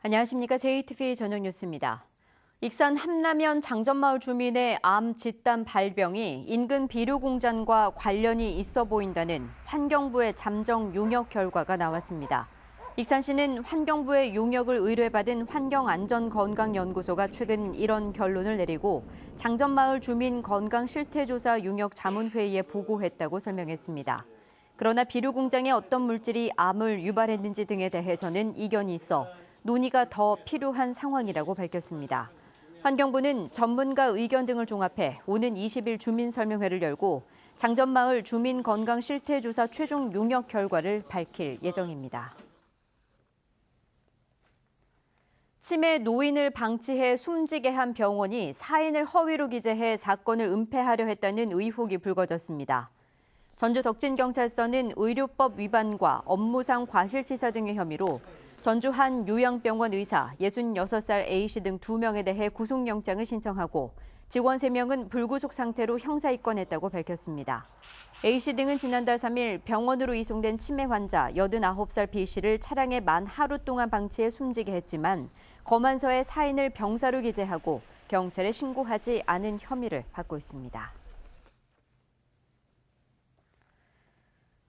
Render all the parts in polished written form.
안녕하십니까. JTV 저녁 뉴스입니다. 익산 함라면 장전마을 주민의 암 집단 발병이 인근 비료 공장과 관련이 있어 보인다는 환경부의 잠정 용역 결과가 나왔습니다. 익산시는 환경부의 용역을 의뢰받은 환경안전건강연구소가 최근 이런 결론을 내리고 장전마을 주민 건강실태조사 용역 자문회의에 보고했다고 설명했습니다. 그러나 비료 공장의 어떤 물질이 암을 유발했는지 등에 대해서는 이견이 있어 논의가 더 필요한 상황이라고 밝혔습니다. 환경부는 전문가 의견 등을 종합해 오는 20일 주민설명회를 열고 장전마을 주민건강실태조사 최종 용역 결과를 밝힐 예정입니다. 치매 노인을 방치해 숨지게 한 병원이 사인을 허위로 기재해 사건을 은폐하려 했다는 의혹이 불거졌습니다. 전주 덕진경찰서는 의료법 위반과 업무상 과실치사 등의 혐의로 전주 한 요양병원 의사 66살 A씨 등 2명에 대해 구속영장을 신청하고 직원 3명은 불구속 상태로 형사 입건했다고 밝혔습니다. A씨 등은 지난달 3일 병원으로 이송된 치매 환자 89살 B씨를 차량에 만 하루 동안 방치해 숨지게 했지만 검안서에 사인을 병사로 기재하고 경찰에 신고하지 않은 혐의를 받고 있습니다.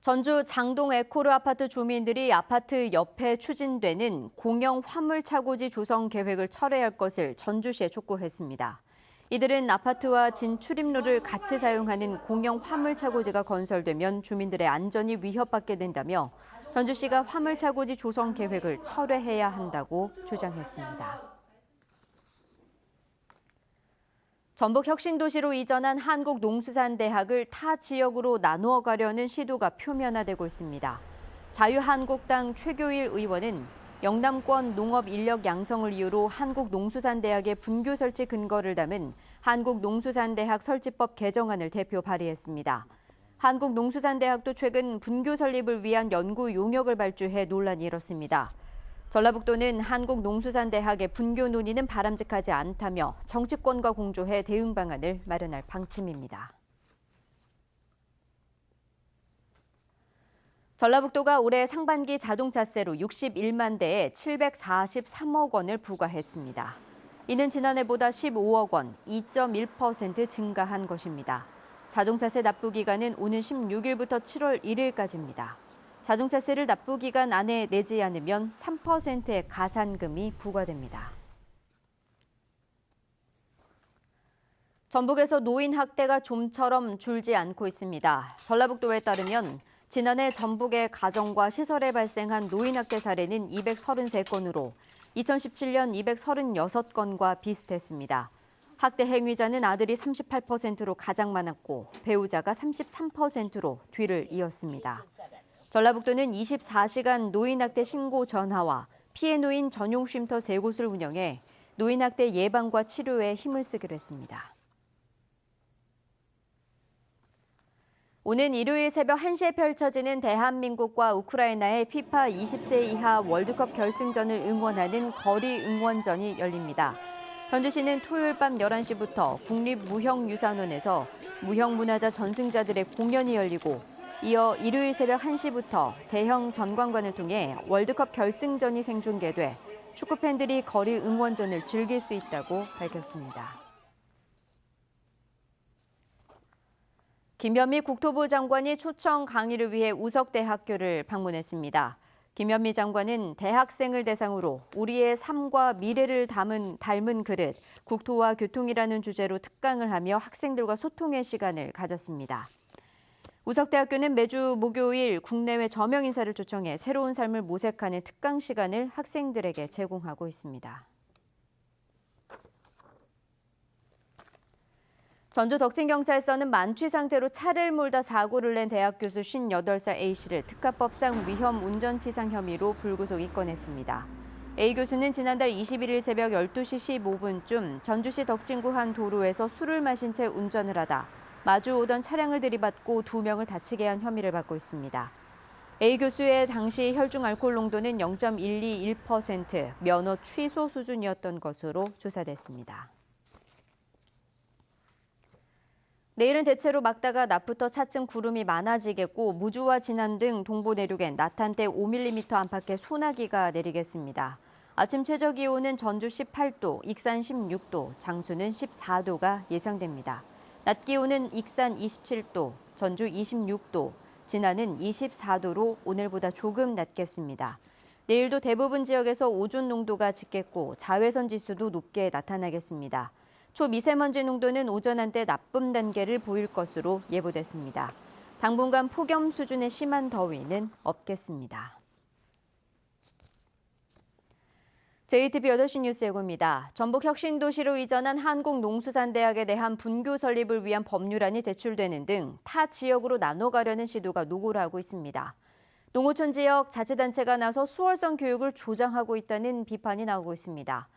전주 장동 에코르 아파트 주민들이 아파트 옆에 추진되는 공영 화물차고지 조성 계획을 철회할 것을 전주시에 촉구했습니다. 이들은 아파트와 진출입로를 같이 사용하는 공영 화물차고지가 건설되면 주민들의 안전이 위협받게 된다며 전주시가 화물차고지 조성 계획을 철회해야 한다고 주장했습니다. 전북 혁신도시로 이전한 한국농수산대학을 타 지역으로 나누어 가려는 시도가 표면화되고 있습니다. 자유한국당 최교일 의원은 영남권 농업 인력 양성을 이유로 한국농수산대학의 분교 설치 근거를 담은 한국농수산대학 설치법 개정안을 대표 발의했습니다. 한국농수산대학도 최근 분교 설립을 위한 연구 용역을 발주해 논란이 일었습니다. 전라북도는 한국농수산대학의 분교 논의는 바람직하지 않다며 정치권과 공조해 대응 방안을 마련할 방침입니다. 전라북도가 올해 상반기 자동차세로 61만 대에 743억 원을 부과했습니다. 이는 지난해보다 15억 원, 2.1% 증가한 것입니다. 자동차세 납부 기간은 오는 16일부터 7월 1일까지입니다. 자동차세를 납부 기간 안에 내지 않으면 3%의 가산금이 부과됩니다. 전북에서 노인 학대가 좀처럼 줄지 않고 있습니다. 전라북도에 따르면 지난해 전북의 가정과 시설에 발생한 노인 학대 사례는 233건으로 2017년 236건과 비슷했습니다. 학대 행위자는 아들이 38%로 가장 많았고 배우자가 33%로 뒤를 이었습니다. 전라북도는 24시간 노인학대 신고 전화와 피해 노인 전용 쉼터 3곳을 운영해 노인학대 예방과 치료에 힘을 쓰기로 했습니다. 오는 일요일 새벽 1시에 펼쳐지는 대한민국과 우크라이나의 피파 20세 이하 월드컵 결승전을 응원하는 거리 응원전이 열립니다. 전주시는 토요일 밤 11시부터 국립무형유산원에서 무형문화자 전승자들의 공연이 열리고 이어 일요일 새벽 1시부터 대형 전광관을 통해 월드컵 결승전이 생중계돼 축구팬들이 거리 응원전을 즐길 수 있다고 밝혔습니다. 김현미 국토부 장관이 초청 강의를 위해 우석대학교를 방문했습니다. 김현미 장관은 대학생을 대상으로 우리의 삶과 미래를 닮은 그릇, 국토와 교통이라는 주제로 특강을 하며 학생들과 소통의 시간을 가졌습니다. 우석대학교는 매주 목요일 국내외 저명 인사를 초청해 새로운 삶을 모색하는 특강 시간을 학생들에게 제공하고 있습니다. 전주 덕진경찰서는 만취 상태로 차를 몰다 사고를 낸 대학 교수 58살 A씨를 특가법상 위험 운전치상 혐의로 불구속 입건했습니다. A 교수는 지난달 21일 새벽 12시 15분쯤 전주시 덕진구 한 도로에서 술을 마신 채 운전을 하다 마주 오던 차량을 들이받고 2명을 다치게 한 혐의를 받고 있습니다. A 교수의 당시 혈중 알코올 농도는 0.121%, 면허 취소 수준이었던 것으로 조사됐습니다. 내일은 대체로 맑다가 낮부터 차츰 구름이 많아지겠고 무주와 진안 등 동부 내륙엔 낮 한때 5mm 안팎의 소나기가 내리겠습니다. 아침 최저기온은 전주 18도, 익산 16도, 장수는 14도가 예상됩니다. 낮 기온은 익산 27도, 전주 26도, 진안은 24도로 오늘보다 조금 낮겠습니다. 내일도 대부분 지역에서 오존 농도가 짙겠고 자외선 지수도 높게 나타나겠습니다. 초미세먼지 농도는 오전 한때 나쁨 단계를 보일 것으로 예보됐습니다. 당분간 폭염 수준의 심한 더위는 없겠습니다. JTB 8시 뉴스 예고입니다. 전북 혁신도시로 이전한 한국농수산대학에 대한 분교 설립을 위한 법률안이 제출되는 등 타 지역으로 나눠 가려는 시도가 노골하고 있습니다. 농어촌 지역 자치단체가 나서 수월성 교육을 조장하고 있다는 비판이 나오고 있습니다.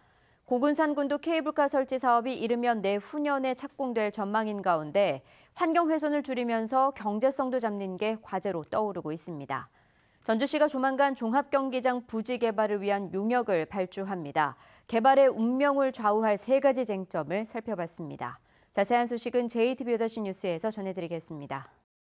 고군산군도 케이블카 설치 사업이 이르면 내후년에 착공될 전망인 가운데 환경 훼손을 줄이면서 경제성도 잡는 게 과제로 떠오르고 있습니다. 전주시가 조만간 종합경기장 부지 개발을 위한 용역을 발주합니다. 개발의 운명을 좌우할 3가지 쟁점을 살펴봤습니다. 자세한 소식은 JTB 8시 뉴스에서 전해드리겠습니다.